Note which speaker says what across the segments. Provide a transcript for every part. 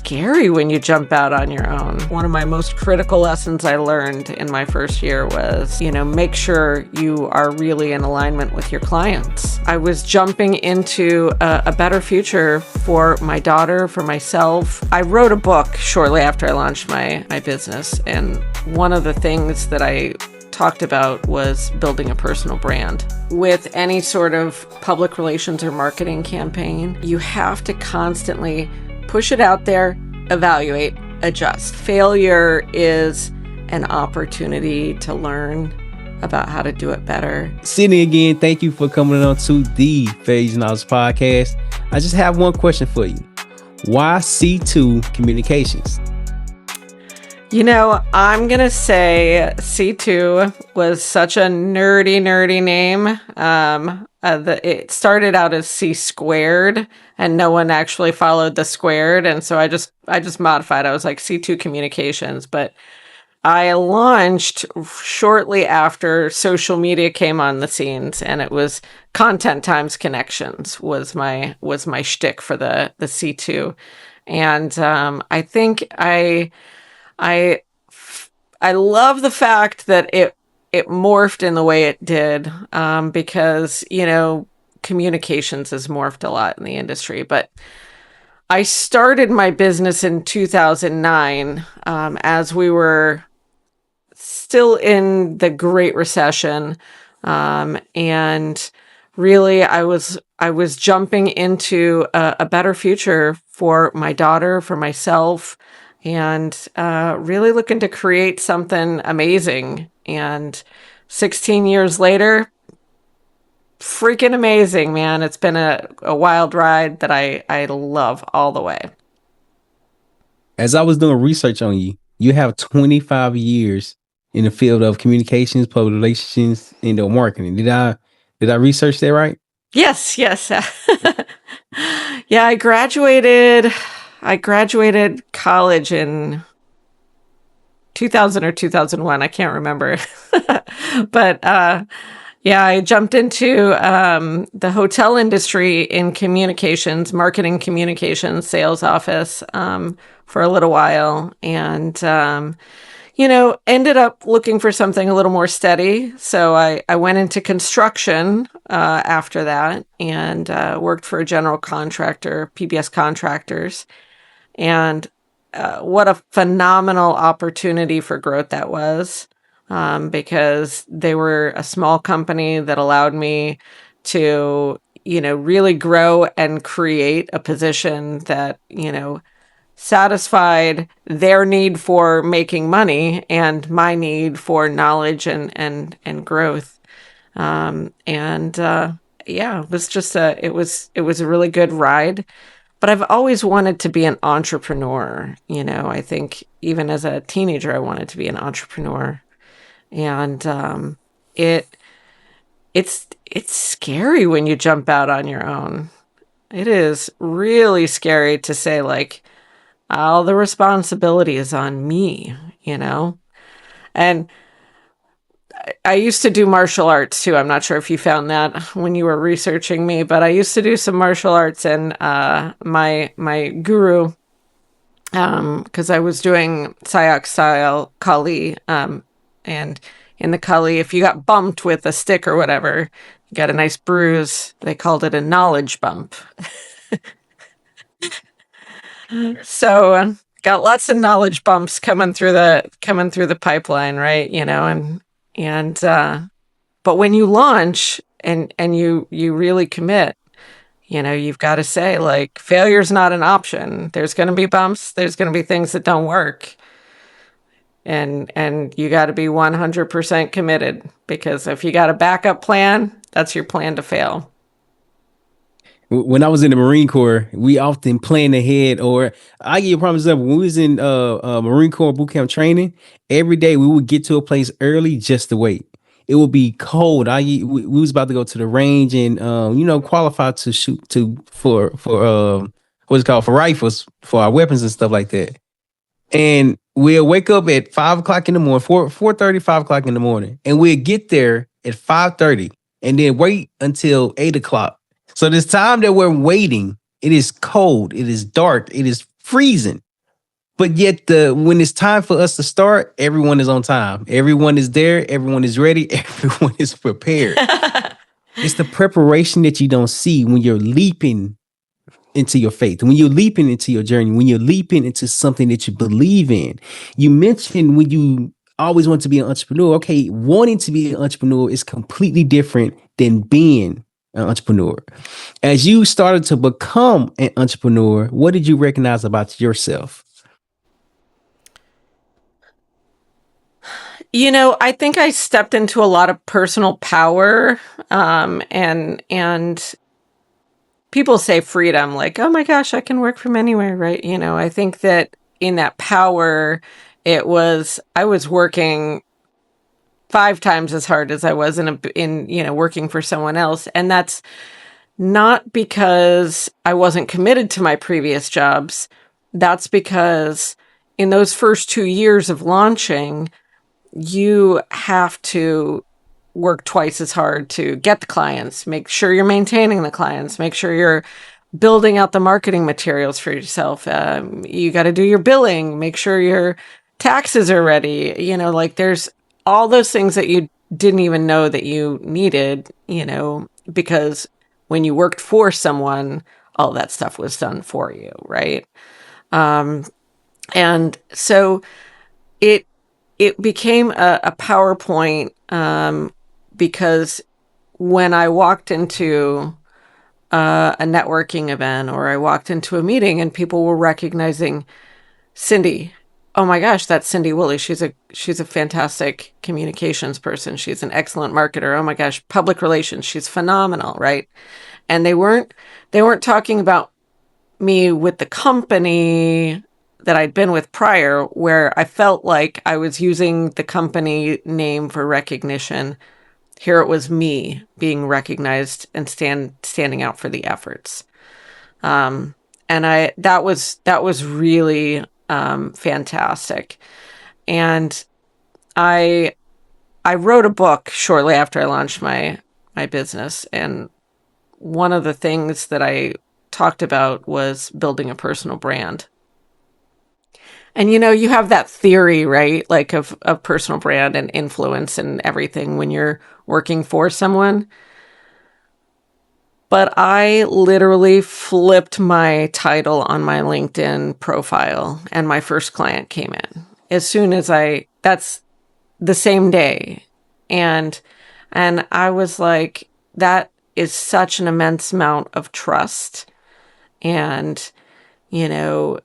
Speaker 1: scary when you jump out on your own. One of my most critical lessons I learned in my first year was, make sure you are really in alignment with your clients. I was jumping into a better future for my daughter, for myself. I wrote a book shortly after I launched my business, and one of the things that I talked about was building a personal brand. With any sort of public relations or marketing campaign, you have to constantly push it out there, evaluate, adjust. Failure is an opportunity to learn about how to do it better.
Speaker 2: Cyndee, again, thank you for coming on to the Failures Knowledge Podcast. I just have one question for you. Why C2 Communications?
Speaker 1: I'm going to say C2 was such a nerdy name. It started out as C squared, and no one actually followed the squared. And so I just modified. I was like C2 Communications, but I launched shortly after social media came on the scenes, and it was content times connections was my shtick for the C2. And I think I love the fact that it morphed in the way it did, because, communications has morphed a lot in the industry. But I started my business in 2009, as we were still in the Great Recession. And really, I was jumping into a better future for my daughter, for myself, and really looking to create something amazing. And 16 years later, freaking amazing, man. It's been a wild ride that I love all the way.
Speaker 2: As I was doing research on you, you have 25 years in the field of communications, public relations, and marketing. Did I research that right?
Speaker 1: Yes. Yeah, I graduated college in 2000 or 2001. I can't remember. But yeah, I jumped into the hotel industry in communications, marketing communications, sales office for a little while. And, ended up looking for something a little more steady. So I went into construction after that, and worked for a general contractor, PBS Contractors. And what a phenomenal opportunity for growth that was, because they were a small company that allowed me to, really grow and create a position that, satisfied their need for making money and my need for knowledge and growth. Yeah, it was just it was a really good ride. But I've always wanted to be an entrepreneur. I think even as a teenager, I wanted to be an entrepreneur. And it's scary when you jump out on your own. It is really scary to say, like, all the responsibility is on me, And I used to do martial arts too. I'm not sure if you found that when you were researching me, but I used to do some martial arts, and my guru, because I was doing Sayak style Kali, and in the Kali, if you got bumped with a stick or whatever, you got a nice bruise. They called it a knowledge bump. So got lots of knowledge bumps coming through the pipeline, right? And but when you launch and you really commit, you've got to say, like, failure's not an option. There's going to be bumps. There's going to be things that don't work. And you got to be 100% committed, because if you got a backup plan, that's your plan to fail.
Speaker 2: When I was in the Marine Corps, we often plan ahead, or I give you a prime example. When we was in Marine Corps boot camp training, every day we would get to a place early just to wait. It would be cold. We was about to go to the range and qualify to shoot for what's it called, for rifles, for our weapons and stuff like that. And we'll wake up at 5 o'clock in the morning, 4:30, 5 o'clock in the morning, and we'll get there at 5:30, and then wait until 8 o'clock. So this time that we're waiting, it is cold, it is dark, it is freezing. But yet, the when it's time for us to start, everyone is on time. Everyone is there. Everyone is ready. Everyone is prepared. It's the preparation that you don't see when you're leaping into your faith, when you're leaping into your journey, when you're leaping into something that you believe in. You mentioned when you always want to be an entrepreneur. Okay, wanting to be an entrepreneur is completely different than being an entrepreneur. As you started to become an entrepreneur, what did you recognize about yourself?
Speaker 1: I think I stepped into a lot of personal power, and people say freedom, like, oh my gosh, I can work from anywhere, right? I think that in that power, I was working 5 times as hard as I was in working for someone else, and that's not because I wasn't committed to my previous jobs. That's because in those first 2 years of launching, you have to work twice as hard to get the clients, make sure you're maintaining the clients, make sure you're building out the marketing materials for yourself. You got to do your billing, make sure your taxes are ready. Like there's all those things that you didn't even know that you needed, because when you worked for someone, all that stuff was done for you, right? Um, and so it it became a PowerPoint, because when I walked into a networking event or I walked into a meeting and people were recognizing Cyndee. Oh my gosh, that's Cyndee Woolley. She's a fantastic communications person. She's an excellent marketer. Oh my gosh, public relations. She's phenomenal, right? And they weren't talking about me with the company that I'd been with prior, where I felt like I was using the company name for recognition. Here it was me being recognized and standing out for the efforts. Um, and that was really fantastic. And I I wrote a book shortly after I launched my business, and one of the things that I talked about was building a personal brand. And you have that theory, right? Like of personal brand and influence and everything when you're working for someone. But I literally flipped my title on my LinkedIn profile and my first client came in. As soon as that's the same day. And I was like, that is such an immense amount of trust and, you know,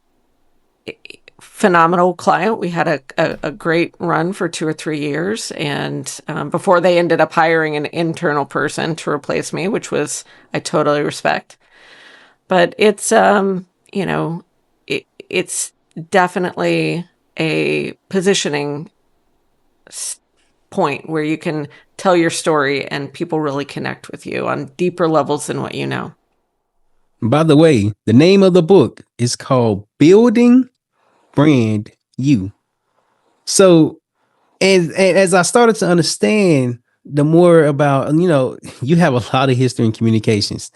Speaker 1: phenomenal client. We had a great run for 2 or 3 years. And before they ended up hiring an internal person to replace me, which was, I totally respect. But it's definitely a positioning point where you can tell your story and people really connect with you on deeper levels than what you know.
Speaker 2: By the way, the name of the book is called Building Brand You. So, and as I started to understand the more about, you have a lot of history in communications.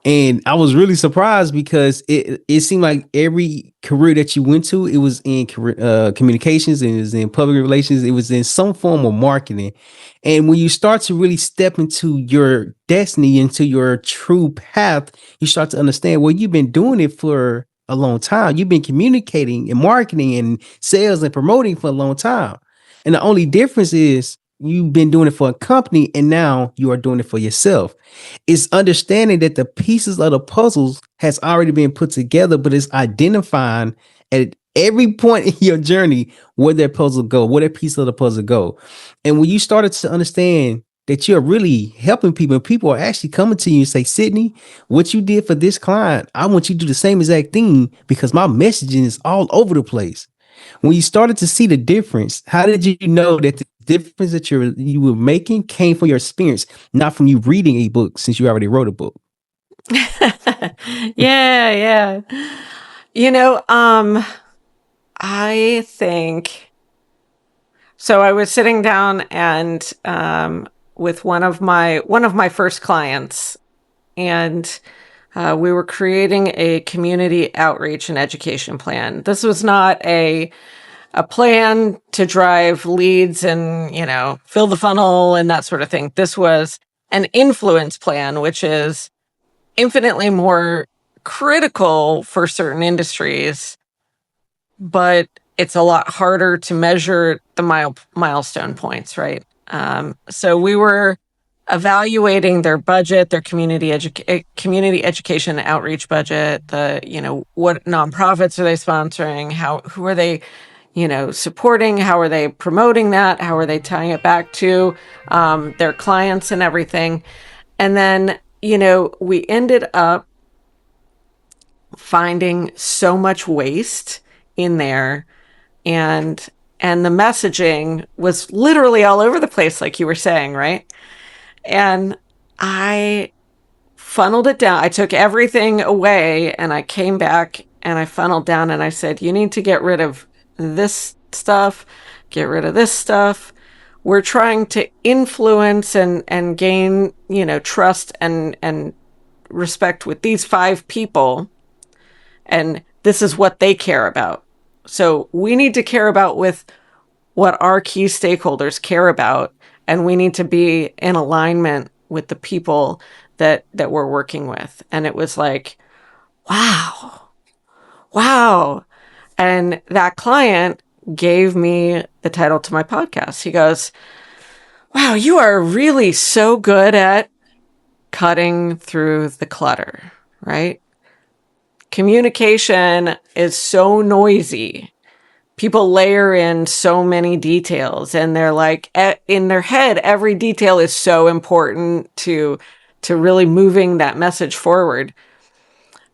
Speaker 2: And I was really surprised because it seemed like every career that you went to, it was in communications, and it was in public relations, it was in some form of marketing. And when you start to really step into your destiny, into your true path, you start to understand, well, you've been doing it for a long time. You've been communicating and marketing and sales and promoting for a long time. And the only difference is you've been doing it for a company and now you are doing it for yourself. It's understanding that the pieces of the puzzles has already been put together, but it's identifying at every point in your journey where that puzzle go, where that piece of the puzzle go. And when you started to understand that you're really helping people, and people are actually coming to you and say, Sydney, what you did for this client, I want you to do the same exact thing because my messaging is all over the place. When you started to see the difference, how did you know that the difference that you were making came from your experience, not from you reading a book since you already wrote a book?
Speaker 1: Yeah, yeah. You know, I think so. I was sitting down and with one of my first clients, and We were creating a community outreach and education plan. This was not a plan to drive leads and, fill the funnel and that sort of thing. This was an influence plan, which is infinitely more critical for certain industries, but it's a lot harder to measure the milestone points, right? So we were evaluating their budget, their community education and outreach budget, what nonprofits are they sponsoring, who are they, supporting, how are they promoting that, how are they tying it back to their clients and everything. And then, we ended up finding so much waste in there, and the messaging was literally all over the place, like you were saying, right? And I funneled it down. I took everything away and I came back and I funneled down and I said, you need to get rid of this stuff, get rid of this stuff. We're trying to influence and gain, trust and respect with these 5 people. And this is what they care about. So we need to care about with what our key stakeholders care about, and we need to be in alignment with the people that we're working with. And it was like, wow. And that client gave me the title to my podcast. He goes, wow, you are really so good at cutting through the clutter, right? Communication is so noisy. People layer in so many details, and they're like, in their head, every detail is so important to really moving that message forward.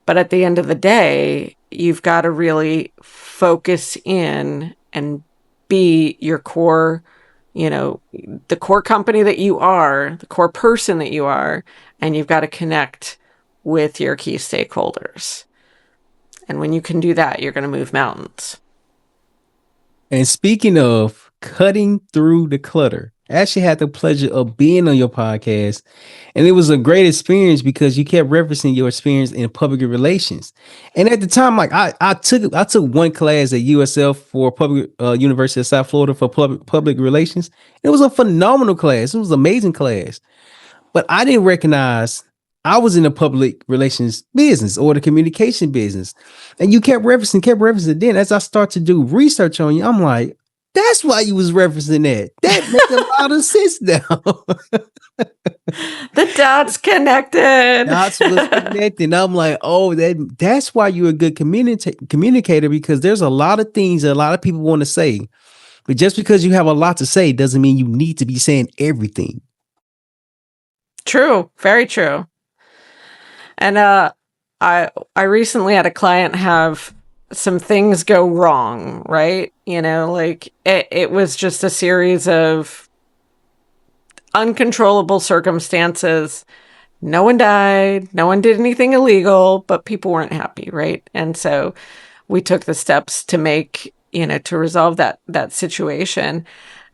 Speaker 1: But at the end of the day, you've got to really focus in and be your core, the core company that you are, the core person that you are, and you've got to connect with your key stakeholders. And when you can do that, you're going to move mountains.
Speaker 2: And speaking of cutting through the clutter, I actually had the pleasure of being on your podcast, and it was a great experience because you kept referencing your experience in public relations. And at the time, like I took one class at USF for public University of South Florida for public relations. It was a phenomenal class. It was an amazing class. But I didn't recognize I was in the public relations business or the communication business. And you kept referencing. Then as I start to do research on you, I'm like, that's why you was referencing that. That makes a lot of sense now.
Speaker 1: The dots connected.
Speaker 2: Dots was connected. I'm like, oh, that's why you're a good communicator, because there's a lot of things that a lot of people want to say. But just because you have a lot to say doesn't mean you need to be saying everything.
Speaker 1: True. Very true. And I recently had a client have some things go wrong, right? Like it was just a series of uncontrollable circumstances. No one died, no one did anything illegal, but people weren't happy, right? And so we took the steps to make, to resolve that situation.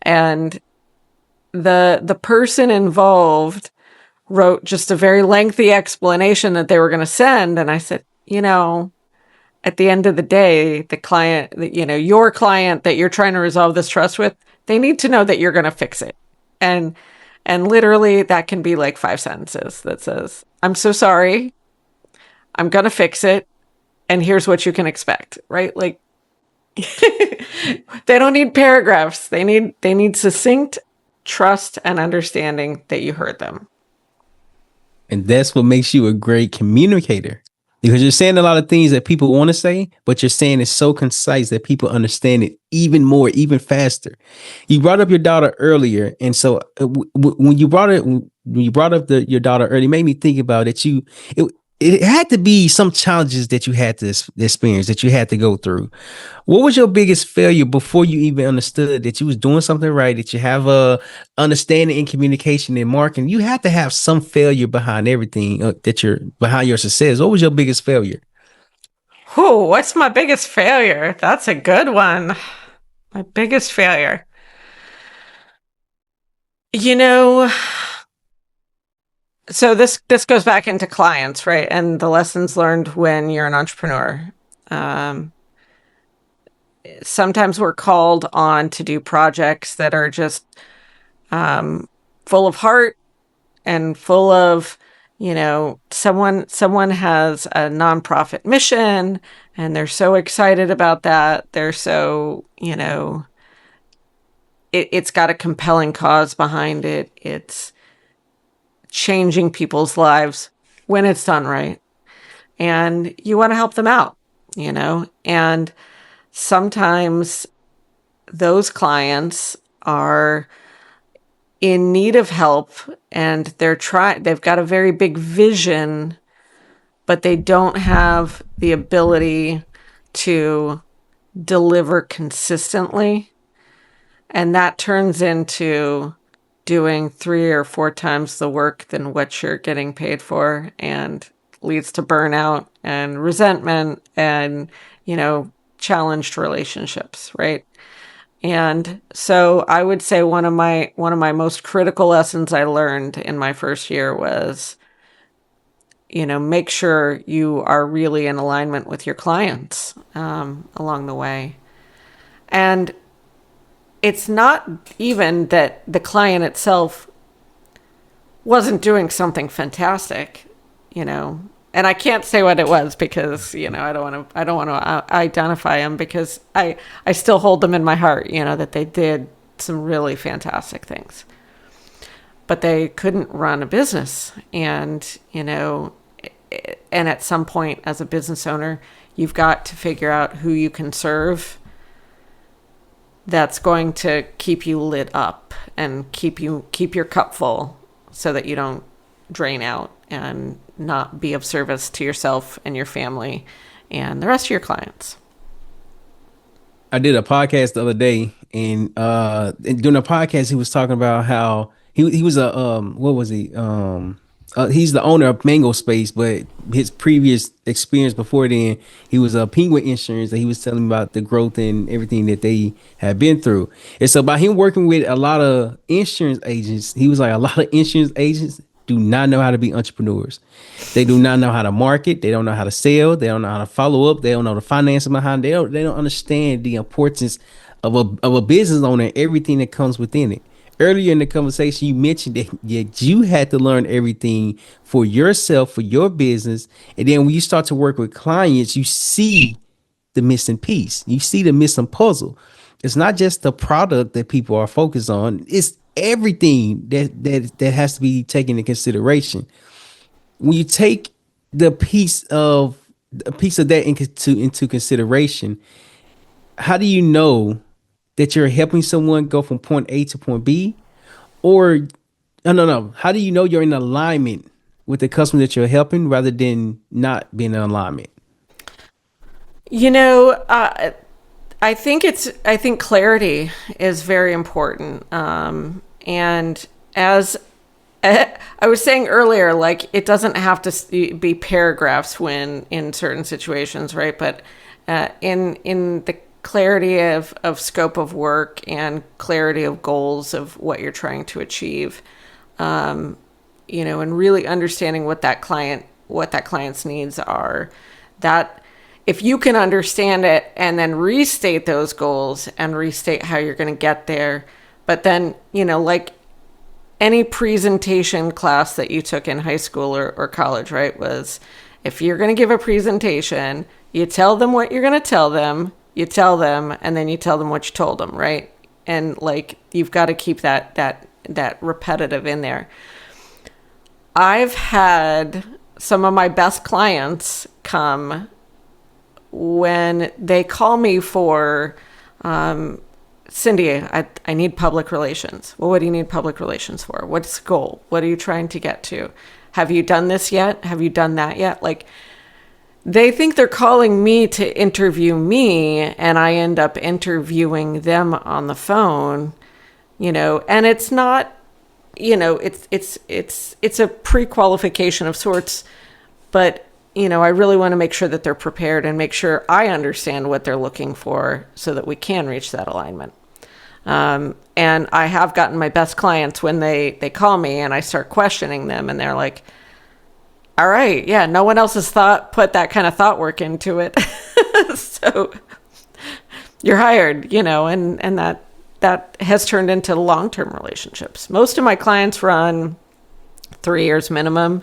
Speaker 1: And the person involved wrote just a very lengthy explanation that they were going to send. And I said, at the end of the day, the client, your client that you're trying to resolve this trust with, they need to know that you're going to fix it. And literally that can be like 5 sentences that says, I'm so sorry. I'm going to fix it. And here's what you can expect, right? Like they don't need paragraphs. They need succinct trust and understanding that you heard them.
Speaker 2: And that's what makes you a great communicator, because you're saying a lot of things that people want to say, but you're saying it so concise that people understand it even more, even faster. You brought up your daughter earlier. And so when you brought up your daughter earlier, it made me think about it. It had to be some challenges that you had to experience, that you had to go through. What was your biggest failure before you even understood that you was doing something right, that you have a understanding in communication and marketing? You had to have some failure behind everything behind your success. What was your biggest failure?
Speaker 1: Whew, what's my biggest failure? That's a good one. My biggest failure. You know, So this goes back into clients, right? And the lessons learned when you're an entrepreneur. Um, Sometimes we're called on to do projects that are just um, full of heart and full of, someone has a nonprofit mission and they're so excited about that. They're so, it's got a compelling cause behind it. It's changing people's lives when it's done right. And you want to help them out, and sometimes those clients are in need of help and they've got a very big vision, but they don't have the ability to deliver consistently. And that turns into doing 3 or 4 times the work than what you're getting paid for, and leads to burnout and resentment and, challenged relationships, right? And so I would say one of my most critical lessons I learned in my first year was, make sure you are really in alignment with your clients along the way. And it's not even that the client itself wasn't doing something fantastic, you know. And I can't say what it was because, I don't want to identify them, because I still hold them in my heart, that they did some really fantastic things. But they couldn't run a business, and, and at some point as a business owner, you've got to figure out who you can serve that's going to keep you lit up and keep your cup full, so that you don't drain out and not be of service to yourself and your family and the rest of your clients.
Speaker 2: I did a podcast the other day, and during the podcast, he was talking about how he was a what was he he's the owner of Mango Space, but his previous experience before then, he was a Penguin Insurance, and he was telling me about the growth and everything that they had been through. And so by him working with a lot of insurance agents, he was like, a lot of insurance agents do not know how to be entrepreneurs. They do not know how to market. They don't know how to sell. They don't know how to follow up. They don't know the financing behind. They don't understand the importance of a business owner and everything that comes within it. Earlier in the conversation, you mentioned that you had to learn everything for yourself, for your business. And then when you start to work with clients, you see the missing piece. You see the missing puzzle. It's not just the product that people are focused on. It's everything that has to be taken into consideration. When you take the piece of a piece of that into consideration, how do you know that you're helping someone go from point A to point B? Or no. How do you know you're in alignment with the customer that you're helping rather than not being in alignment?
Speaker 1: You know, I think clarity is very important. And as I was saying earlier, like, it doesn't have to be paragraphs when in certain situations, right? But in the clarity of scope of work and clarity of goals of what you're trying to achieve, and really understanding what that client's needs are. That if you can understand it and then restate those goals and restate how you're going to get there, but then, like any presentation class that you took in high school or college, right, was, if you're going to give a presentation, you tell them what you're going to tell them, you tell them, and then you tell them what you told them, right? And, like, you've got to keep that repetitive in there. I've had some of my best clients come when they call me for, Cyndee, I need public relations. Well, what do you need public relations for? What's the goal? What are you trying to get to? Have you done this yet? Have you done that yet? Like, they think they're calling me to interview me, and I end up interviewing them on the phone, and it's not, it's a pre-qualification of sorts, but, I really want to make sure that they're prepared and make sure I understand what they're looking for so that we can reach that alignment. And I have gotten my best clients when they call me and I start questioning them and they're like, all right, yeah, no one else has put that kind of thought work into it. So you're hired, and that has turned into long-term relationships. Most of my clients run 3 years minimum,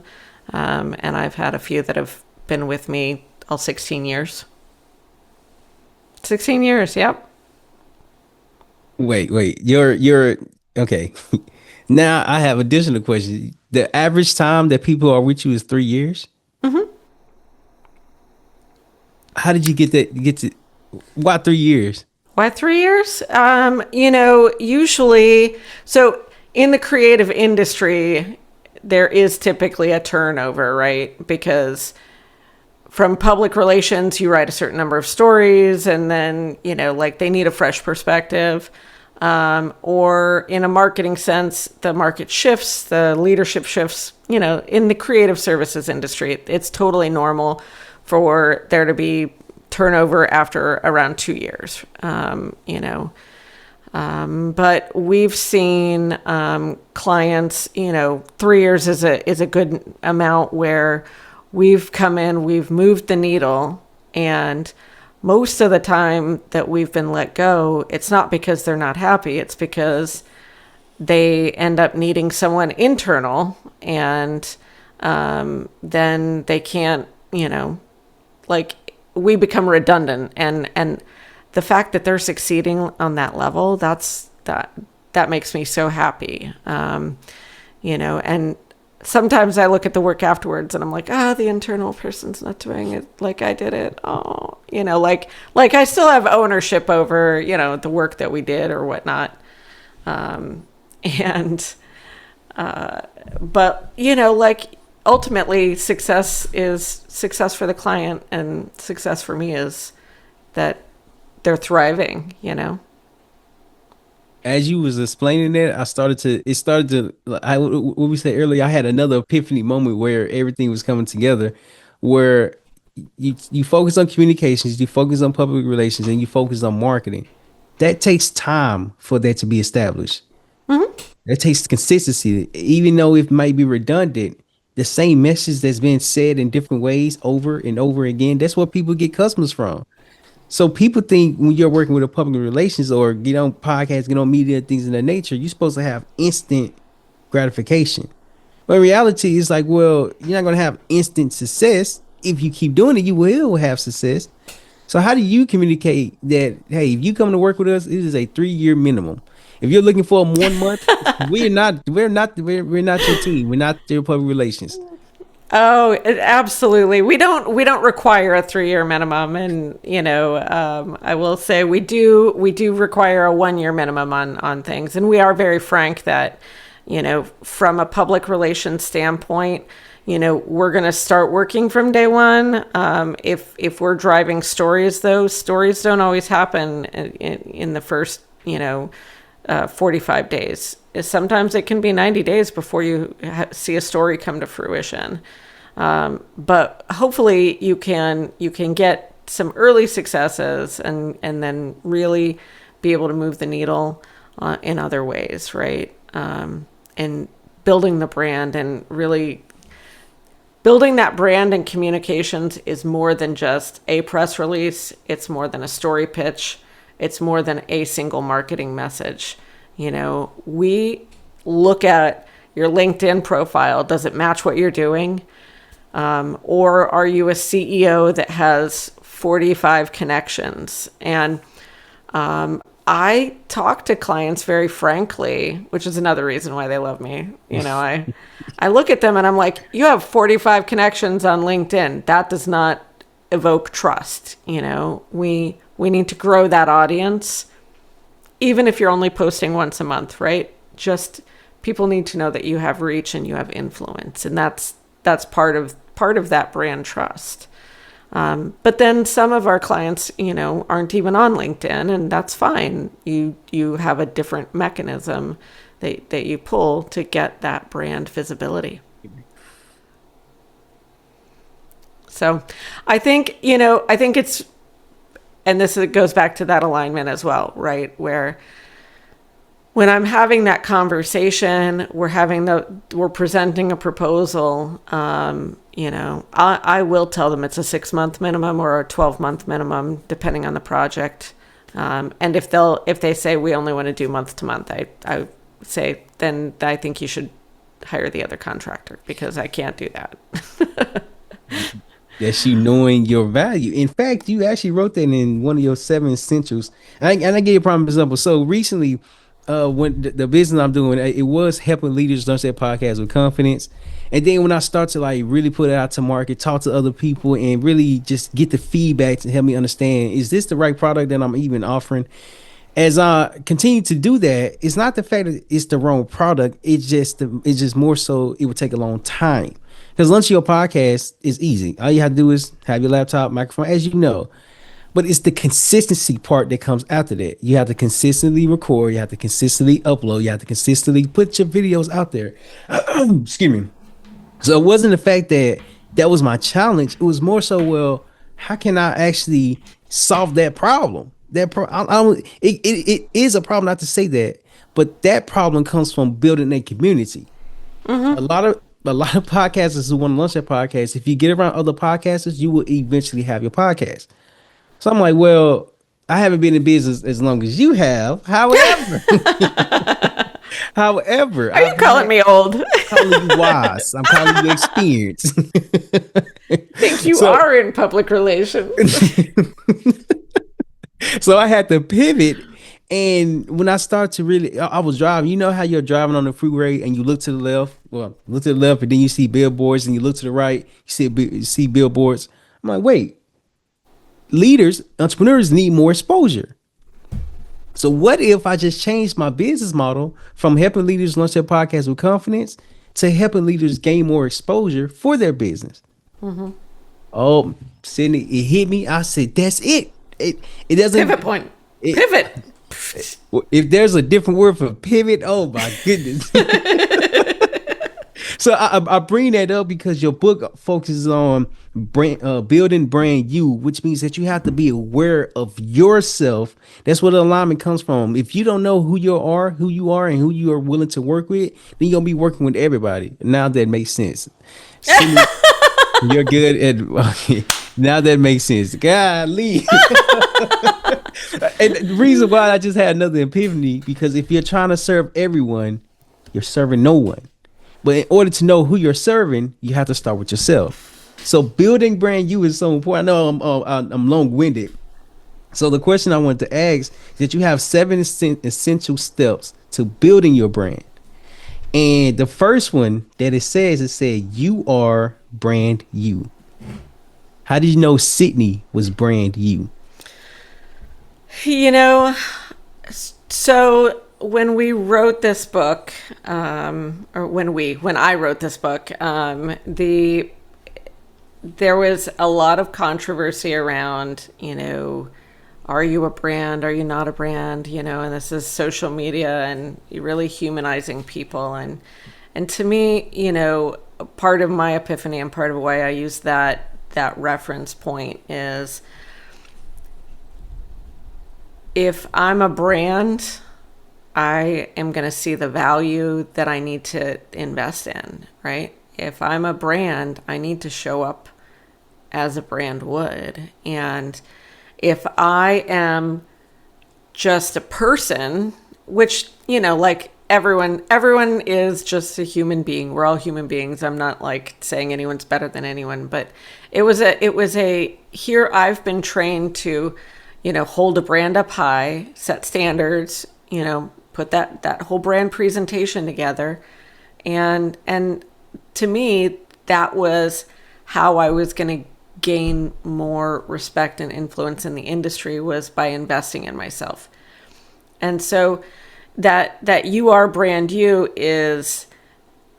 Speaker 1: and I've had a few that have been with me all 16 years. 16 years, yep.
Speaker 2: Wait. You're okay. Now I have additional questions. The average time that people are with you is 3 years. How did you get that? Get to why 3 years?
Speaker 1: Why 3 years? Usually, so in the creative industry, there is typically a turnover, right? Because from public relations, you write a certain number of stories, and then, like they need a fresh perspective. Or in a marketing sense, the market shifts, the leadership shifts. In the creative services industry, it's totally normal for there to be turnover after around 2 years. But we've seen clients, 3 years is a good amount where we've come in, we've moved the needle, and most of the time that we've been let go, it's not because they're not happy, it's because they end up needing someone internal, and then they can't, like we become redundant, and the fact that they're succeeding on that level, that makes me so happy. And sometimes I look at the work afterwards and I'm like, the internal person's not doing it like I did it. Oh, like I still have ownership over, the work that we did or whatnot. And, but, like ultimately success is success for the client, and success for me is that they're thriving.
Speaker 2: As you was explaining that, what we said earlier, I had another epiphany moment where everything was coming together, where you focus on communications, you focus on public relations, and you focus on marketing. That takes time for that to be established. That takes consistency, even though it might be redundant. The same message that's been said in different ways over and over again. That's what people get customers from. So people think when you're working with a public relations or get on podcasts, get on media, things of that nature, you're supposed to have instant gratification. But in reality, it's like, well, you're not going to have instant success. If you keep doing it, you will have success. So how do you communicate that, hey, if you come to work with us, it is a 3 year minimum. If you're looking for 1 month, we're not your team. We're not your public relations.
Speaker 1: Oh, absolutely. We don't require a 3 year minimum, and I will say we do require a 1 year minimum on things, and we are very frank that from a public relations standpoint, we're going to start working from day one. If we're driving stories, those stories don't always happen in the first 45 days. Sometimes it can be 90 days before you see a story come to fruition. But hopefully you can get some early successes and then really be able to move the needle in other ways, right? And building the brand, and really building that brand and communications is more than just a press release. It's more than a story pitch. It's more than a single marketing message. We look at your LinkedIn profile. Does it match what you're doing? Or are you a CEO that has 45 connections? And I talk to clients very frankly, which is another reason why they love me. I look at them and I'm like, you have 45 connections on LinkedIn. That does not evoke trust. We need to grow that audience, even if you're only posting once a month, right? Just people need to know that you have reach and you have influence, and that's part of that brand trust. But then some of our clients, aren't even on LinkedIn, and that's fine. You have a different mechanism that you pull to get that brand visibility. So I think it's, and this goes back to that alignment as well, right? Where when I'm having that conversation, we're presenting a proposal. I will tell them it's a 6-month minimum or a 12-month minimum, depending on the project. And if they say we only want to do month to month, I say then I think you should hire the other contractor because I can't do that.
Speaker 2: That's you knowing your value. In fact, you actually wrote that in one of your 7 essentials. And I gave you a prime example. So recently, when the business I'm doing, it was helping leaders launch their podcast with confidence. And then when I start to like really put it out to market, talk to other people, and really just get the feedback to help me understand, is this the right product that I'm even offering? As I continue to do that, it's not the fact that it's the wrong product. It's just more so it would take a long time. Because launching your podcast is easy. All you have to do is have your laptop, microphone, as you know. But it's the consistency part that comes after that. You have to consistently record. You have to consistently upload. You have to consistently put your videos out there. Excuse me. So it wasn't the fact that that was my challenge. It was more so, well, how can I actually solve that problem? It is a problem not to say that, but that problem comes from building a community. A lot of podcasters who want to launch their podcast, if you get around other podcasters, you will eventually have your podcast. So I'm like, well, I haven't been in business as long as you have. However, however,
Speaker 1: Are you calling me old?
Speaker 2: I'm calling you wise. I'm calling you experienced.
Speaker 1: Think you
Speaker 2: So,
Speaker 1: are in public relations.
Speaker 2: so I had to pivot. And when I started to really, I was driving. You know how you're driving on the freeway and you look to the left? Well, look to the left, and then you see billboards, and you look to the right, you see billboards. I'm like, wait, leaders, entrepreneurs need more exposure. So what if I just changed my business model from helping leaders launch their podcast with confidence to helping leaders gain more exposure for their business? Oh, Cyndee, it hit me. I said, that's it. It doesn't
Speaker 1: Pivot point.
Speaker 2: it,
Speaker 1: Pivot.
Speaker 2: if there's a different word for pivot, oh my goodness. So I bring that up because your book focuses on building brand you, which means that you have to be aware of yourself. That's where the alignment comes from. If you don't know who you are, and who you are willing to work with, then you're gonna be working with everybody. Now that makes sense. Cindy, you're good at okay. Now that makes sense. Golly. And the reason why I just had another epiphany, because if you're trying to serve everyone, you're serving no one. But in order to know who you're serving, you have to start with yourself. So building brand you is so important. I know I'm long-winded. So the question I wanted to ask is that you have 7 essential steps to building your brand. And the first one that it said you are brand you. How did you know Cyndee was brand you?
Speaker 1: You know, so when we wrote this book, or when I wrote this book, there was a lot of controversy around, are you a brand? Are you not a brand? And this is social media and really humanizing people. And to me, part of my epiphany and part of why I use that reference point is, if I'm a brand, I am going to see the value that I need to invest in, right? If I'm a brand, I need to show up as a brand would. And if I am just a person, which, like everyone is just a human being. We're all human beings. I'm not like saying anyone's better than anyone, but it was here I've been trained to, hold a brand up high, set standards, put that whole brand presentation together. And to me, that was how I was going to gain more respect and influence in the industry, was by investing in myself. And so that you are brand you is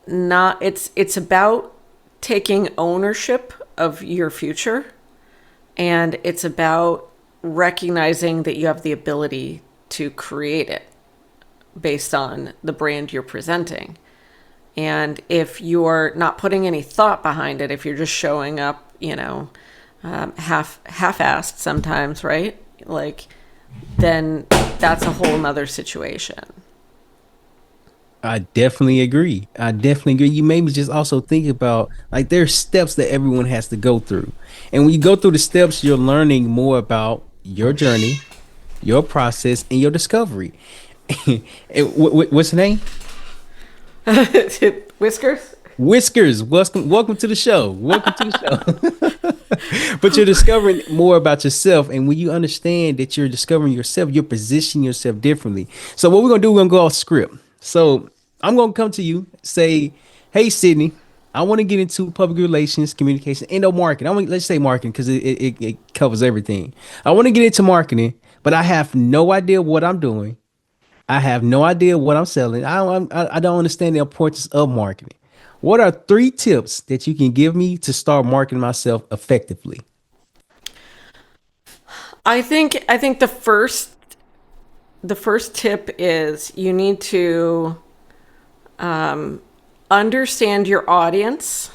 Speaker 1: not, it's about taking ownership of your future. And it's about recognizing that you have the ability to create it based on the brand you're presenting. And if you're not putting any thought behind it, if you're just showing up, half-assed sometimes, right? Like, then that's a whole nother situation.
Speaker 2: I definitely agree. I definitely agree. You made me just also think about like there's steps that everyone has to go through. And when you go through the steps, you're learning more about your journey, your process, and your discovery. What's the name?
Speaker 1: Whiskers?
Speaker 2: Whiskers. Welcome to the show. Welcome to the show. But you're discovering more about yourself. And when you understand that you're discovering yourself, you're positioning yourself differently. So what we're gonna do, we're gonna go off script. So I'm gonna come to you, say, hey Cyndee, I want to get into public relations, communication, and no marketing. Let's say marketing because it covers everything. I want to get into marketing, but I have no idea what I'm doing. I have no idea what I'm selling. I don't understand the importance of marketing. What are three tips that you can give me to start marketing myself effectively?
Speaker 1: I think the first tip is you need to understand your audience,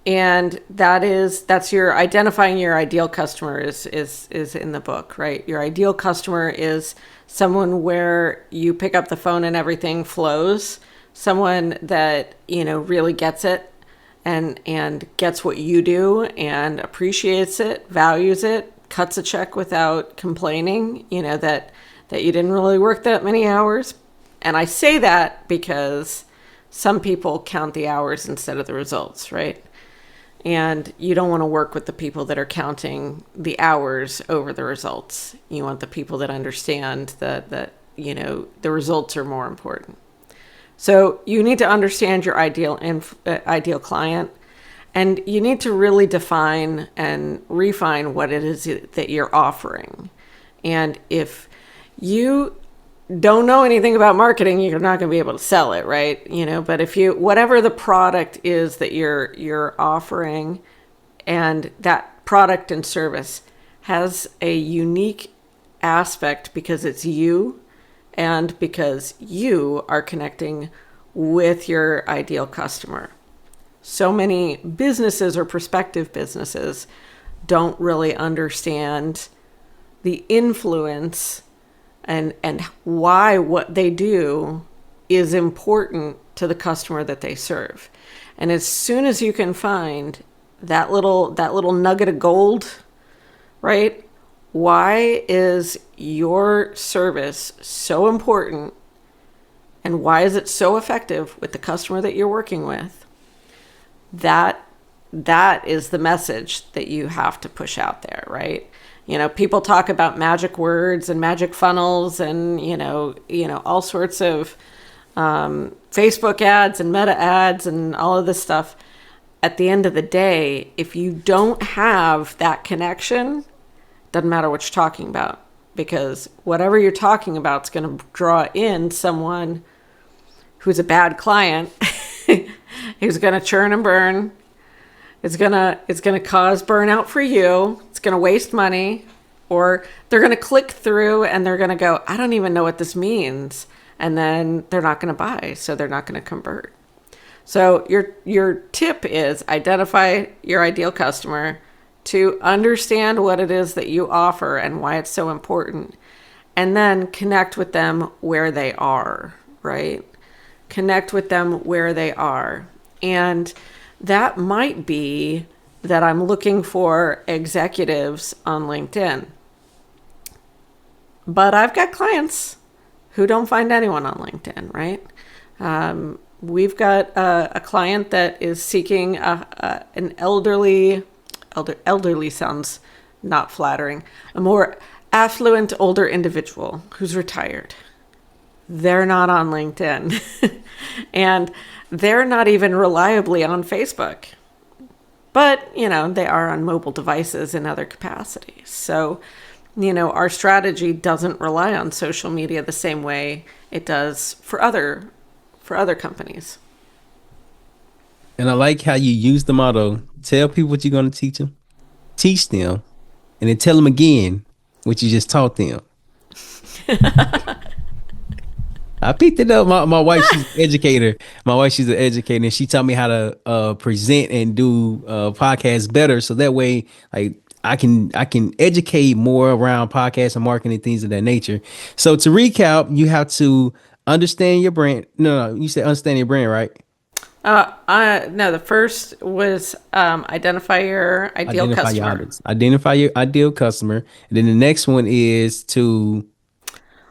Speaker 1: and that's your identifying your ideal customer is in the book, right? Your ideal customer is someone where you pick up the phone and everything flows, someone that really gets it and gets what you do and appreciates it, values it, cuts a check without complaining, that you didn't really work that many hours. And I say that because some people count the hours instead of the results, right? And you don't want to work with the people that are counting the hours over the results. You want the people that understand that the results are more important. So you need to understand your ideal client, and you need to really define and refine what it is that you're offering. And if you don't know anything about marketing, you're not going to be able to sell it, right? But if you, whatever the product is that you're offering, and that product and service has a unique aspect because it's you, and because you are connecting with your ideal customer. So many businesses or prospective businesses don't really understand the influence and why what they do is important to the customer that they serve. And as soon as you can find that little nugget of gold, right? Why is your service so important, and why is it so effective with the customer that you're working with? That is the message that you have to push out there, right? People talk about magic words and magic funnels and all sorts of Facebook ads and meta ads and all of this stuff. At the end of the day, if you don't have that connection, doesn't matter what you're talking about, because whatever you're talking about is going to draw in someone who's a bad client, who's going to churn and burn. It's gonna cause burnout for you. It's gonna waste money, or they're gonna click through and they're gonna go, I don't even know what this means, and then they're not gonna buy, so they're not gonna convert. So your tip is identify your ideal customer, to understand what it is that you offer and why it's so important, and then connect with them where they are, right? Connect with them where they are. And that might be that I'm looking for executives on LinkedIn. But I've got clients who don't find anyone on LinkedIn, right? We've got a client that is seeking an elderly sounds not flattering, a more affluent older individual who's retired. They're not on LinkedIn. And they're not even reliably on Facebook. But, they are on mobile devices in other capacities. So, our strategy doesn't rely on social media the same way it does for other companies.
Speaker 2: And I like how you use the motto: tell people what you're going to teach them, and then tell them again what you just taught them. I picked it up. My wife, she's an educator. My wife, she's an educator, and she taught me how to present and do podcasts better. So that way, like I can educate more around podcasts and marketing and things of that nature. So to recap, you have to Understand your brand. No, no, you said understand your brand, right?
Speaker 1: No, the first was identify your ideal
Speaker 2: Identify your
Speaker 1: customer.
Speaker 2: audience. Identify your ideal customer. And then the next one is to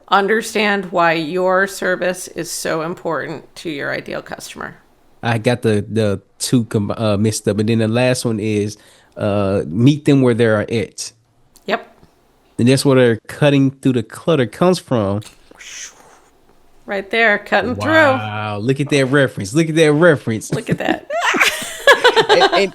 Speaker 1: Understand why your service is so important to your ideal customer.
Speaker 2: I got the two mixed up. And then the last one is meet them where they're at.
Speaker 1: Yep.
Speaker 2: And that's where they're cutting through the clutter comes from.
Speaker 1: Right there, cutting through.
Speaker 2: Wow. Look at that reference. Look at that reference.
Speaker 1: Look at that.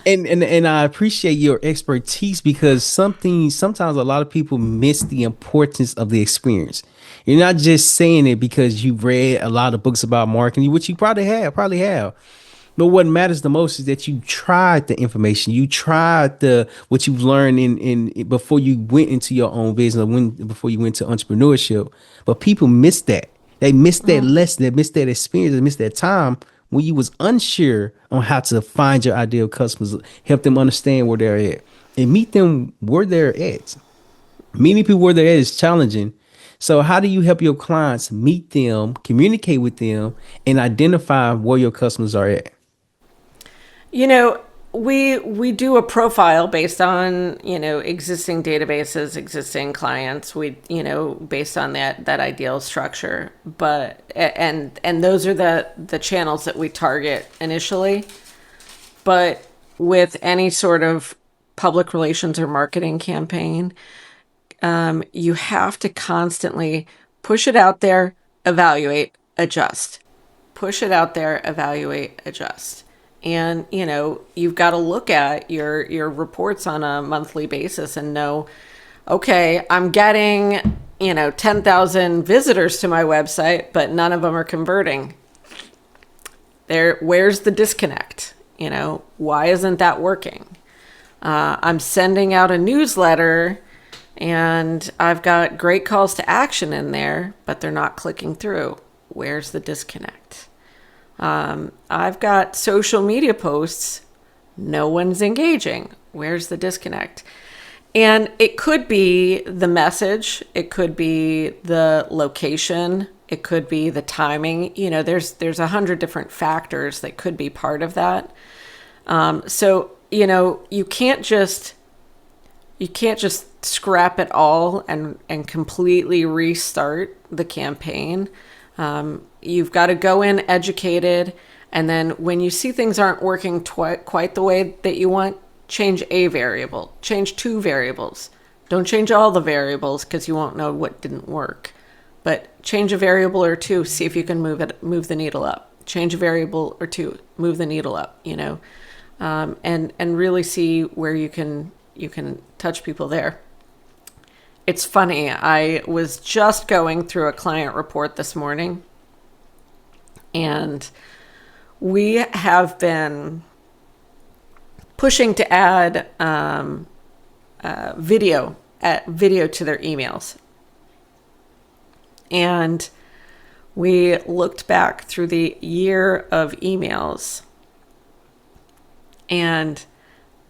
Speaker 2: And I appreciate your expertise because sometimes a lot of people miss the importance of the experience. You're not just saying it because you read a lot of books about marketing, which you probably have. But what matters the most is that you tried the information, you tried the what you've learned in before you went into your own business, before you went to entrepreneurship. But people miss that. They missed that lesson, they missed that experience, they missed that time when you was unsure on how to find your ideal customers, help them understand where they're at, and meet them where they're at. Meeting people where they're at is challenging. So how do you help your clients meet them, communicate with them, and identify where your customers are at?
Speaker 1: You know, we do a profile based on, existing databases, existing clients. Based on that ideal structure. But and those are the channels that we target initially. But with any sort of public relations or marketing campaign, you have to constantly push it out there, evaluate, adjust. Push it out there, evaluate, adjust. And, you've got to look at your reports on a monthly basis and know, okay, I'm getting, 10,000 visitors to my website, but none of them are converting. Where's the disconnect? Why isn't that working? I'm sending out a newsletter and I've got great calls to action in there, but they're not clicking through. Where's the disconnect? I've got social media posts. No one's engaging. Where's the disconnect? And it could be the message. It could be the location. It could be the timing. There's 100 different factors that could be part of that. So, you can't just scrap it all and completely restart the campaign. You've got to go in educated, and then when you see things aren't working quite the way that you want, change a variable, change two variables. Don't change all the variables because you won't know what didn't work. But change a variable or two, see if you can move the needle up. Change a variable or two, move the needle up. And really see where you can touch people there. It's funny. I was just going through a client report this morning, and we have been pushing to add video to their emails. And we looked back through the year of emails, and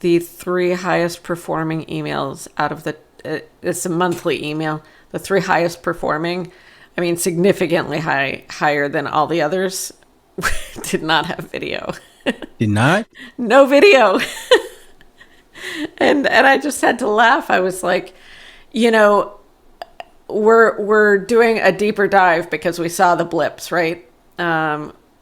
Speaker 1: the 3 highest performing emails out of it's a monthly email, the 3 highest performing, significantly higher than all the others, did not have video.
Speaker 2: Did not?
Speaker 1: No video. And I just had to laugh. I was like, we're doing a deeper dive because we saw the blips, right?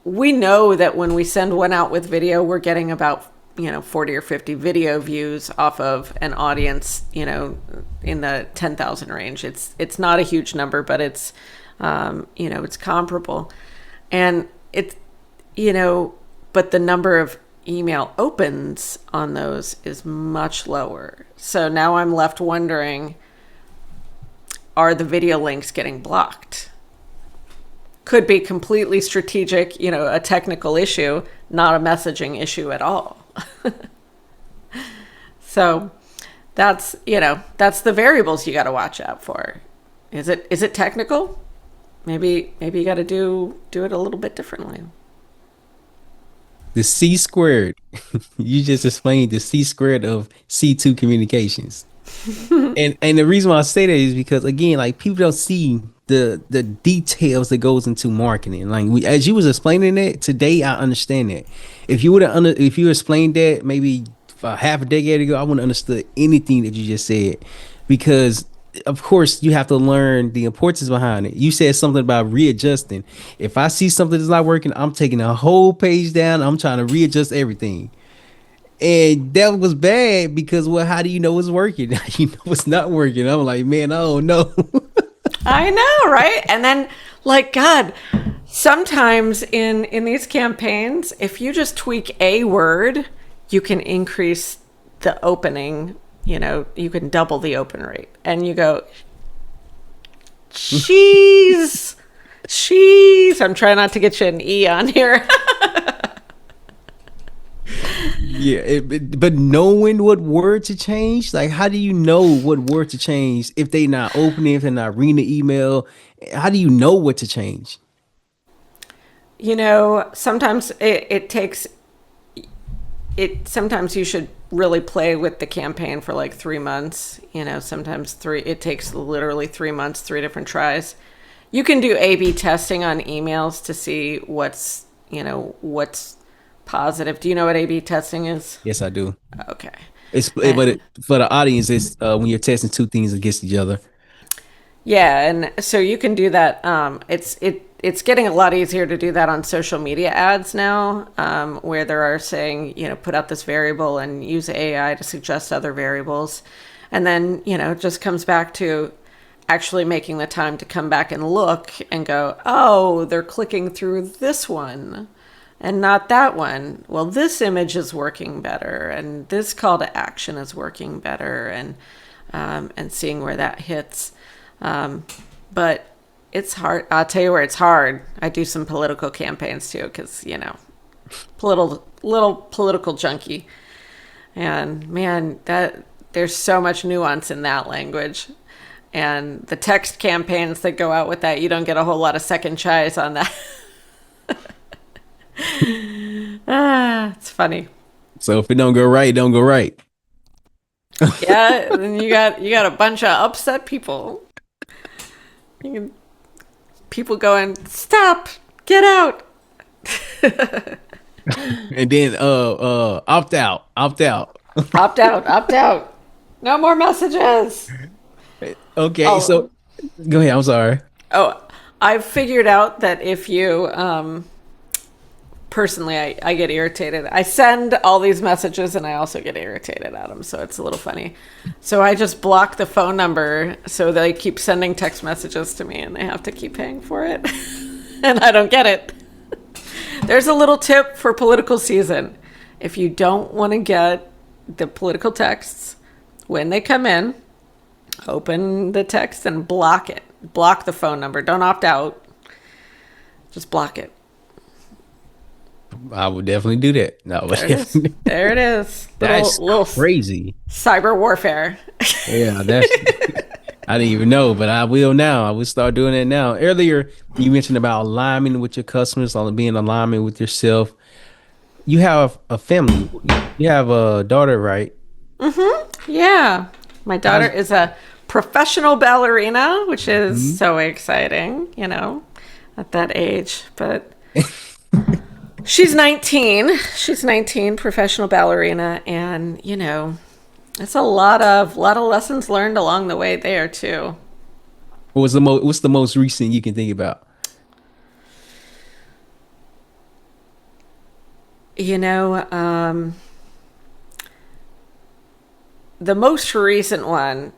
Speaker 1: We know that when we send one out with video, we're getting about 40 or 50 video views off of an audience, in the 10,000 range. It's not a huge number, but it's, it's comparable. And it's, but the number of email opens on those is much lower. So now I'm left wondering, are the video links getting blocked? Could be completely strategic, a technical issue, not a messaging issue at all. So that's the variables you got to watch out for. Is it technical? Maybe you got to do it a little bit differently.
Speaker 2: The C squared. You just explained the C squared of C2 communications. And the reason why I say that is because again, like people don't see the details that goes into marketing. Like as you was explaining it today, I understand that. If you explained that maybe a half a decade ago, I wouldn't understood anything that you just said because of course you have to learn the importance behind it. You said something about readjusting. If I see something that's not working, I'm taking a whole page down. I'm trying to readjust everything. And that was bad because well, how do you know it's working? You know it's not working. I'm like, man, oh no.
Speaker 1: I know, right? And then, like, God, sometimes in these campaigns, if you just tweak a word, you can increase the opening. You know, you can double the open rate, and you go, cheese, cheese. I'm trying not to get you an E on here.
Speaker 2: Yeah, but knowing what word to change, like how do you know what word to change if they not opening, if they're not reading the email? How do you know what to change?
Speaker 1: You know, sometimes it takes it. Sometimes you should really play with the campaign for like 3 months. You know, sometimes three. It takes literally 3 months, three different tries. You can do A/B testing on emails to see what's positive. Do you know what A/B testing is?
Speaker 2: Yes, I do.
Speaker 1: Okay.
Speaker 2: But for the audience, it's when you're testing two things against each other.
Speaker 1: Yeah, and so you can do that. It's getting a lot easier to do that on social media ads now, where they are saying, put out this variable and use AI to suggest other variables, and then it just comes back to actually making the time to come back and look and go, oh, they're clicking through this one and not that one. Well, this image is working better, and this call to action is working better, and seeing where that hits. But it's hard. I'll tell you where it's hard. I do some political campaigns too, because little political junkie, and man, that there's so much nuance in that language, and the text campaigns that go out with that, you don't get a whole lot of second tries on that. It's funny.
Speaker 2: So if it don't go right, it don't go right.
Speaker 1: Yeah, then you got a bunch of upset people. You can, people going, stop, get out.
Speaker 2: And then opt out, opt out.
Speaker 1: Opt out, opt out. No more messages.
Speaker 2: Okay,
Speaker 1: Oh,
Speaker 2: so go ahead. I'm sorry.
Speaker 1: oh, I've figured out that if you, personally, I get irritated. I send all these messages and I also get irritated at them. So it's a little funny. So I just block the phone number so they keep sending text messages to me and they have to keep paying for it. And I don't get it. There's a little tip for political season. If you don't want to get the political texts when they come in, open the text and block it. Block the phone number. Don't opt out. Just block it.
Speaker 2: I would definitely do that. No,
Speaker 1: There it is. There it is.
Speaker 2: that's
Speaker 1: Little
Speaker 2: crazy.
Speaker 1: cyber warfare.
Speaker 2: Yeah, that's I didn't even know, but I will now. I will start doing it now. Earlier, you mentioned about alignment with your customers, on being in alignment with yourself. You have a family. You have a daughter, right?
Speaker 1: Yeah. My daughter
Speaker 2: How's
Speaker 1: is a professional ballerina, which is
Speaker 2: Mhm.
Speaker 1: so exciting, at that age. But she's 19. She's 19, professional ballerina, and it's a lot of lessons learned along the way there too.
Speaker 2: What's the most recent you can think about?
Speaker 1: You know, the most recent one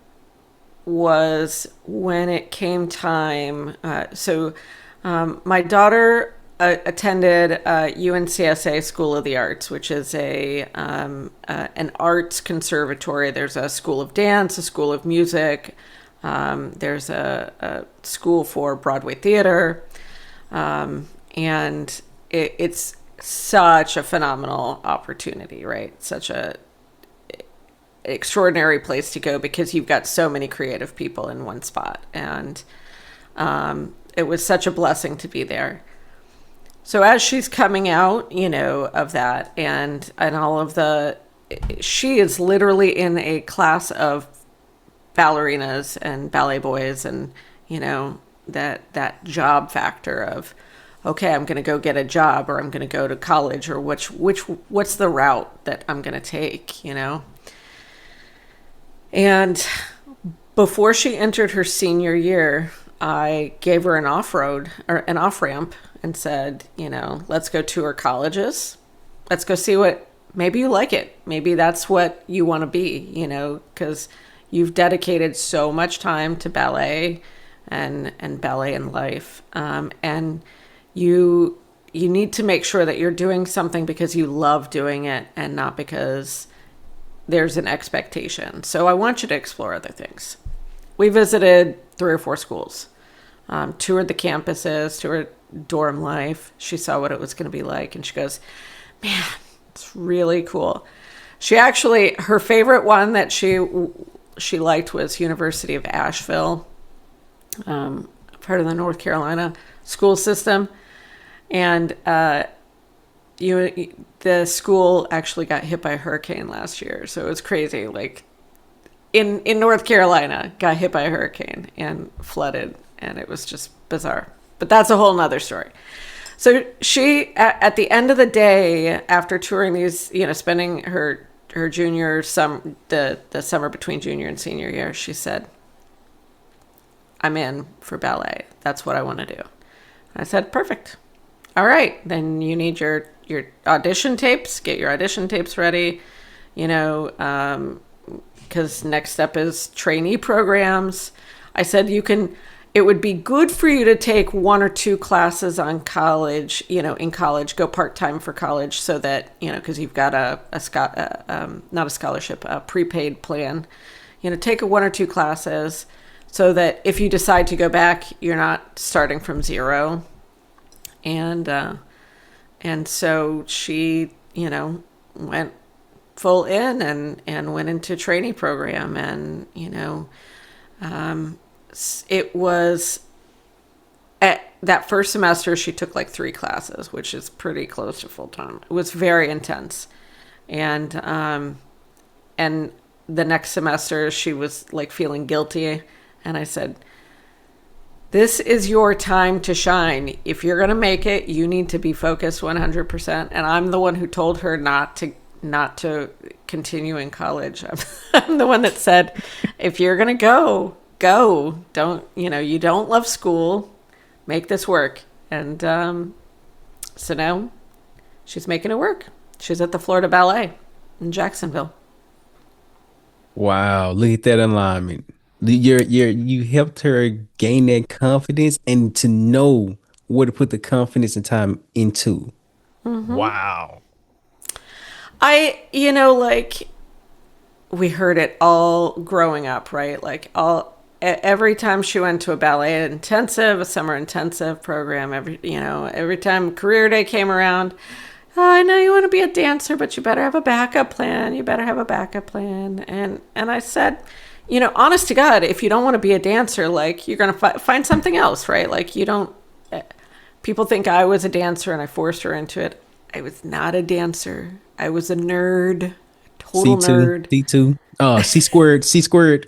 Speaker 1: was when it came time. My daughter attended UNCSA School of the Arts, which is an arts conservatory. There's a school of dance, a school of music. There's a school for Broadway theater, and it's such a phenomenal opportunity, right? Such a extraordinary place to go because you've got so many creative people in one spot, and it was such a blessing to be there. So as she's coming out, of that and all of she is literally in a class of ballerinas and ballet boys and, that job factor of, okay, I'm going to go get a job or I'm going to go to college or what's the route that I'm going to take. And before she entered her senior year, I gave her an off-road or an off-ramp and said, let's go tour colleges. Let's go see maybe you like it. Maybe that's what you want to be, because you've dedicated so much time to ballet and ballet in life. And you need to make sure that you're doing something because you love doing it and not because there's an expectation. So I want you to explore other things. We visited 3 or 4 schools, toured the campuses, toured dorm life. She saw what it was going to be like, and she goes, man, it's really cool. Her favorite one that she liked was University of Asheville, part of the North Carolina school system. And the school actually got hit by a hurricane last year, so it was crazy. Like in North Carolina, got hit by a hurricane and flooded, and it was just bizarre. But that's a whole nother story. So she, at the end of the day, after touring these, spending her junior the summer between junior and senior year, she said, I'm in for ballet. That's what I want to do. I said, perfect. All right, then you need your audition tapes. Get your audition tapes ready, because next step is trainee programs. I said it would be good for you to take 1 or 2 classes on college, in college, go part-time for college so that, because you've got not a scholarship, a prepaid plan, take 1 or 2 classes so that if you decide to go back, you're not starting from zero. And so she, went full in and went into trainee program. And, it was at that first semester, she took like 3 classes, which is pretty close to full time. It was very intense. And the next semester she was like feeling guilty. And I said, this is your time to shine. If you're going to make it, you need to be focused 100%. And I'm the one who told her not to continue in college. I'm the one that said, if you're going to go. Don't, you don't love school. Make this work. And so now she's making it work. She's at the Florida Ballet in Jacksonville.
Speaker 2: Wow, look at that alignment. You helped her gain that confidence and to know where to put the confidence and time into. Wow.
Speaker 1: Like we heard it all growing up, right? Like every time she went to a ballet intensive, a summer intensive program, every time career day came around, oh, I know you want to be a dancer, but you better have a backup plan. You better have a backup plan. And I said, honest to God, if you don't want to be a dancer, like you're going to find something else, right? Like you don't, people think I was a dancer and I forced her into it. I was not a dancer. I was a nerd, total
Speaker 2: C2,
Speaker 1: nerd.
Speaker 2: C2. C squared, C squared.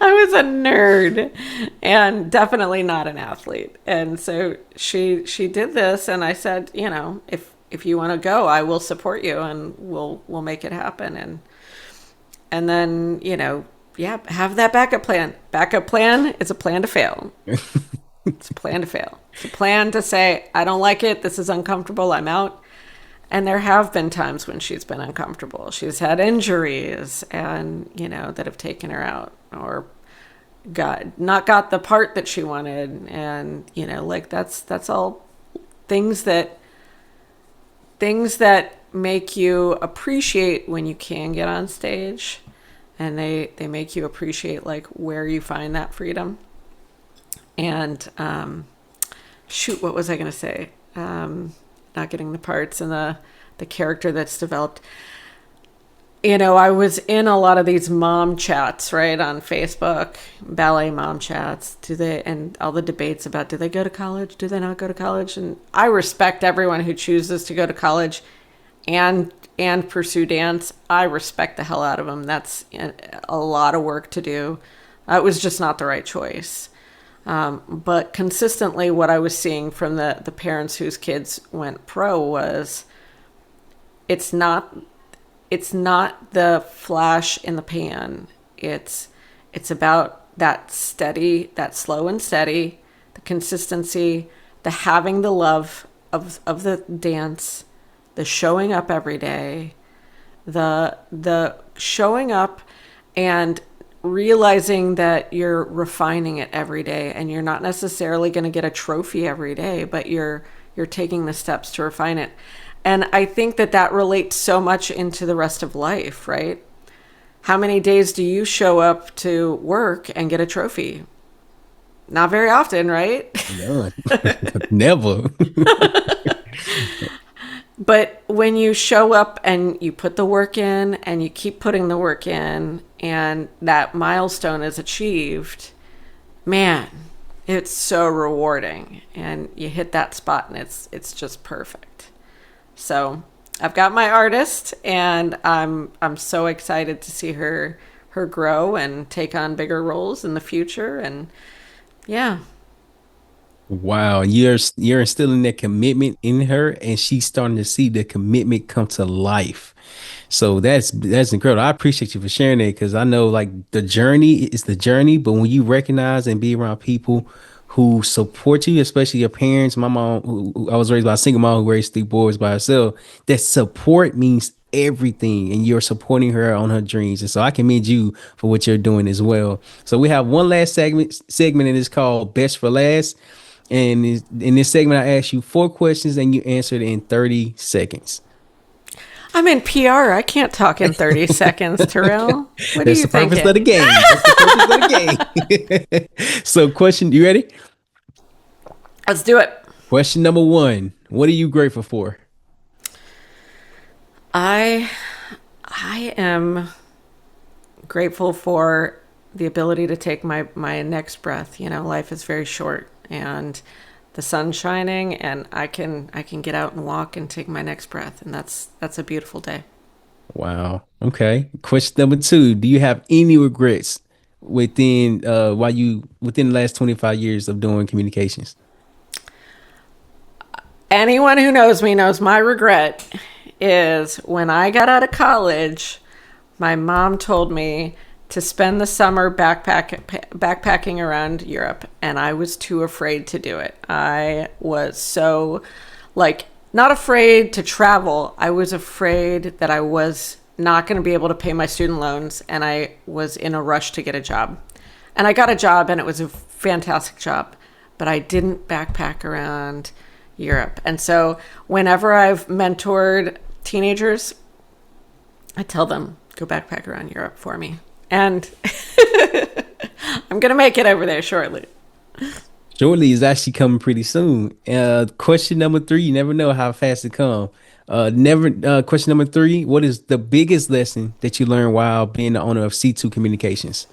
Speaker 1: I was a nerd and definitely not an athlete. And so she did this, and I said, if you want to go, I will support you and we'll make it happen. And then, have that backup plan. Backup plan is a plan to fail. It's a plan to fail. It's a plan to say, I don't like it. This is uncomfortable. I'm out. And there have been times when she's been uncomfortable. She's had injuries and, that have taken her out or not got the part that she wanted. And, like that's all things that make you appreciate when you can get on stage, and they make you appreciate like where you find that freedom. And shoot, what was I going to say? Not getting the parts and the character that's developed. I was in a lot of these mom chats, right, on Facebook, ballet mom chats. And all the debates about, do they go to college? Do they not go to college? And I respect everyone who chooses to go to college and pursue dance. I respect the hell out of them. That's a lot of work to do. It was just not the right choice. But consistently, what I was seeing from the parents whose kids went pro was, it's not it's not the flash in the pan. It's about that steady, that slow and steady, the consistency, the having the love of the dance, the showing up every day, the showing up and realizing that you're refining it every day, and you're not necessarily going to get a trophy every day, but you're taking the steps to refine it. And I think that relates so much into the rest of life, right? How many days do you show up to work and get a trophy? Not very often, right?
Speaker 2: None. Never.
Speaker 1: But when you show up and you put the work in and you keep putting the work in and that milestone is achieved, man, it's so rewarding. And you hit that spot and it's just perfect. So I've got my artist, and I'm so excited to see her grow and take on bigger roles in the future. And yeah.
Speaker 2: Wow, you're instilling that commitment in her, and she's starting to see the commitment come to life. So that's incredible. I appreciate you for sharing that, because I know like the journey is the journey, but when you recognize and be around people who support you, especially your parents, my mom, who I was raised by a single mom who raised three boys by herself, that support means everything, and you're supporting her on her dreams. And so I commend you for what you're doing as well. So we have one last segment, and it's called Best for Last. And in this segment, I ask you four questions and you answer it in 30 seconds.
Speaker 1: I'm in PR. I can't talk in 30 seconds, Terrell. What are
Speaker 2: That's
Speaker 1: you
Speaker 2: the purpose of
Speaker 1: thinking?
Speaker 2: the game. That's the purpose of the game. So, you ready?
Speaker 1: Let's do it.
Speaker 2: Question number one. What are you grateful for?
Speaker 1: I I am grateful for the ability to take my next breath. Life is very short, and the sun's shining, and I can get out and walk and take my next breath, and that's a beautiful day.
Speaker 2: Wow. Okay. Question number two. Do you have any regrets within the last 25 years of doing communications?
Speaker 1: Anyone who knows me knows my regret is when I got out of college, my mom told me to spend the summer backpacking around Europe, and I was too afraid to do it. I was so, like, not afraid to travel. I was afraid that I was not going to be able to pay my student loans, and I was in a rush to get a job. And I got a job, and it was a fantastic job, but I didn't backpack around Europe. And so whenever I've mentored teenagers, I tell them, go backpack around Europe for me. And I'm going to make it over there shortly.
Speaker 2: Shortly is actually coming pretty soon. Question number three. You never know how fast it comes. Never. Question number three. What is the biggest lesson that you learned while being the owner of C2 Communications?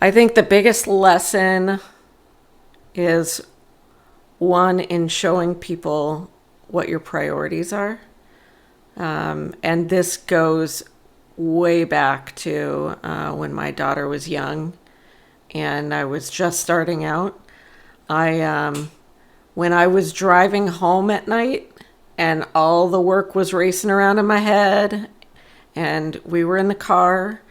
Speaker 1: I think the biggest lesson is one in showing people what your priorities are. And this goes way back to when my daughter was young and I was just starting out. When I was driving home at night and all the work was racing around in my head and we were in the car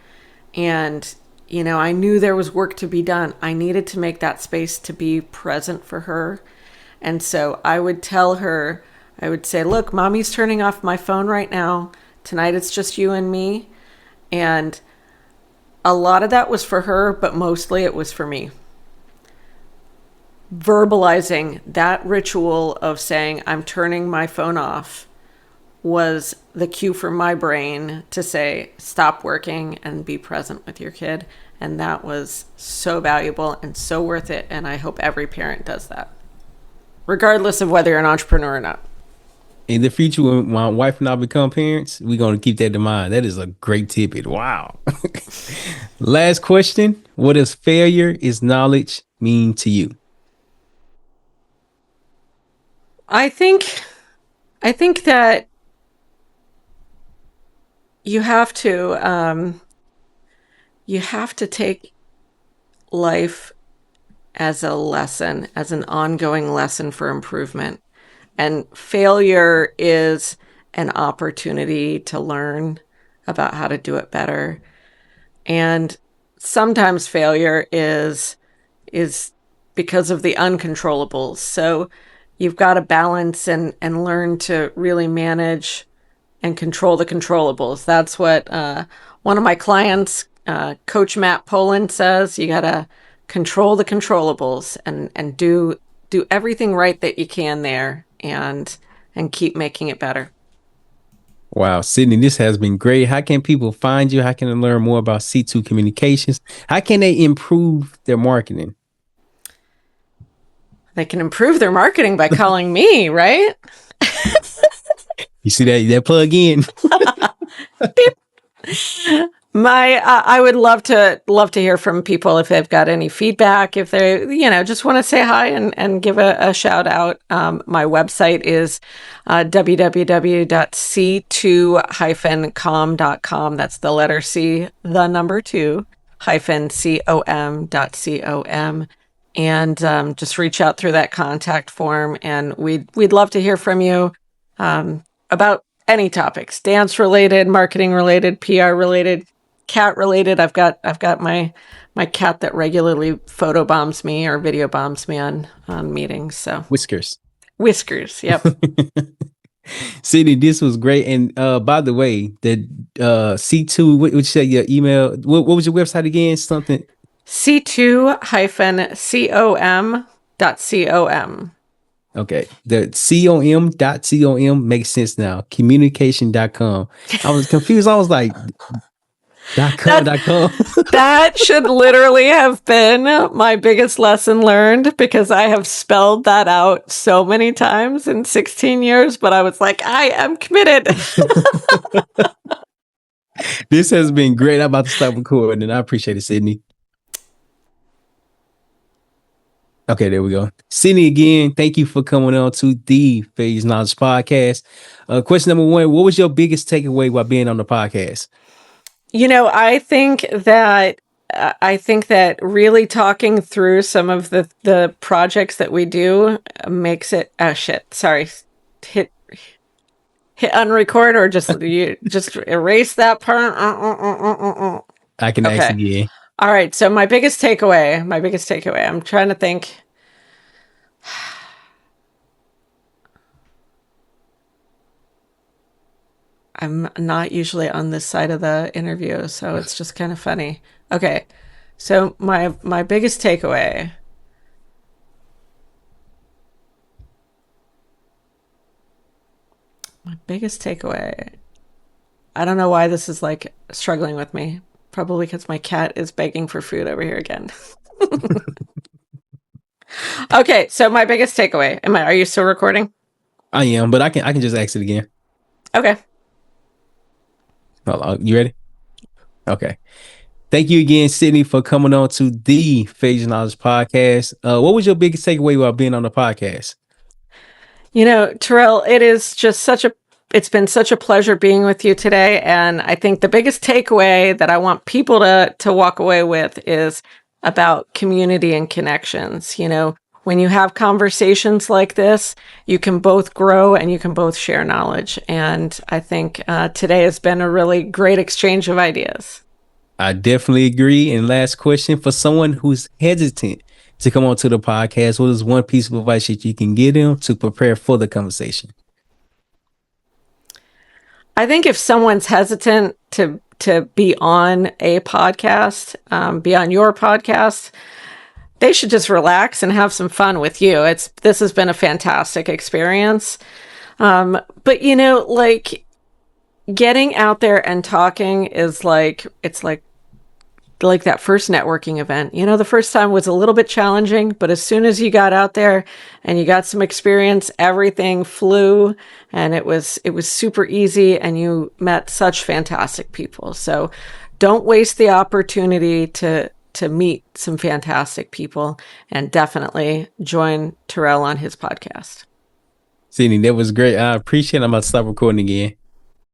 Speaker 1: and I knew there was work to be done. I needed to make that space to be present for her. And so I would tell her, I would say, look, mommy's turning off my phone right now. Tonight it's just you and me. And a lot of that was for her, but mostly it was for me. Verbalizing that ritual of saying, I'm turning my phone off, was the cue for my brain to say, stop working and be present with your kid. And that was so valuable and so worth it. And I hope every parent does that, regardless of whether you're an entrepreneur or not.
Speaker 2: In the future, when my wife and I become parents, we're going to keep that in mind. That is a great tidbit. Wow. Last question. What does failure is knowledge mean to you?
Speaker 1: I think I think that you have to you have to take life as a lesson, as an ongoing lesson for improvement. And failure is an opportunity to learn about how to do it better. And sometimes failure is because of the uncontrollables. So you've got to balance and learn to really manage and control the controllables. That's what one of my clients, Coach Matt Poland, says. You got to control the controllables and do everything right that you can there, and keep making it better.
Speaker 2: Wow, Cyndee, this has been great. How can people find you? How can they learn more about C2 Communications? How can they improve their marketing?
Speaker 1: They can improve their marketing by calling me, right?
Speaker 2: You see that plug in?
Speaker 1: My I would love to hear from people if they've got any feedback, if they just want to say hi and give a shout out. My website is www.c2-com.com. That's the letter C, the number 2 -com.com, and just reach out through that contact form, and we'd love to hear from you about any topics: dance related, marketing related, PR related, cat related. I've got my cat that regularly photo bombs me or video bombs me on meetings. So
Speaker 2: Whiskers.
Speaker 1: Whiskers, yep.
Speaker 2: Cyndee, this was great. And by the way, the C2, what would you say your email? What was your website again? Something.
Speaker 1: C2-com.com.
Speaker 2: Okay. The com.com makes sense now. Communication.com. I was confused. I was like, .com,
Speaker 1: That
Speaker 2: .com.
Speaker 1: that should literally have been my biggest lesson learned, because I have spelled that out so many times in 16 years, but I was like, I am committed.
Speaker 2: This has been great. I'm about to stop recording, and I appreciate it, Cyndee. Okay, there we go. Cyndee, again, thank you for coming on to the Phase Knowledge Podcast. Question number 1, what was your biggest takeaway while being on the podcast?
Speaker 1: I think that really talking through some of the projects that we do makes it. Oh shit! Sorry, hit unrecord, or just erase that part.
Speaker 2: I can ask
Speaker 1: Okay.
Speaker 2: again.
Speaker 1: All right. So my biggest takeaway. I'm trying to think. I'm not usually on this side of the interview, so it's just kind of funny. Okay. So my biggest takeaway. My biggest takeaway. I don't know why this is like struggling with me. Probably because my cat is begging for food over here again. Okay, so my biggest takeaway. Are you still recording?
Speaker 2: I am, but I can just ask it again.
Speaker 1: Okay.
Speaker 2: Hold on. You ready? Okay. Thank you again, Cyndee, for coming on to the Phase Knowledge Podcast. What was your biggest takeaway while being on the podcast?
Speaker 1: Terrell, it's been such a pleasure being with you today. And I think the biggest takeaway that I want people to walk away with is about community and connections. When you have conversations like this, you can both grow and you can both share knowledge. And I think today has been a really great exchange of ideas.
Speaker 2: I definitely agree. And last question, for someone who's hesitant to come onto the podcast, what is one piece of advice that you can give them to prepare for the conversation?
Speaker 1: I think if someone's hesitant to be on a podcast, be on your podcast, they should just relax and have some fun with you. This has been a fantastic experience. But like getting out there and talking it's like like that first networking event. You know, the first time was a little bit challenging, but as soon as you got out there and you got some experience, everything flew and it was super easy and you met such fantastic people. So don't waste the opportunity to meet some fantastic people, and definitely join Terrell on his podcast.
Speaker 2: Cyndee, that was great. I appreciate it. I'm about to stop recording again.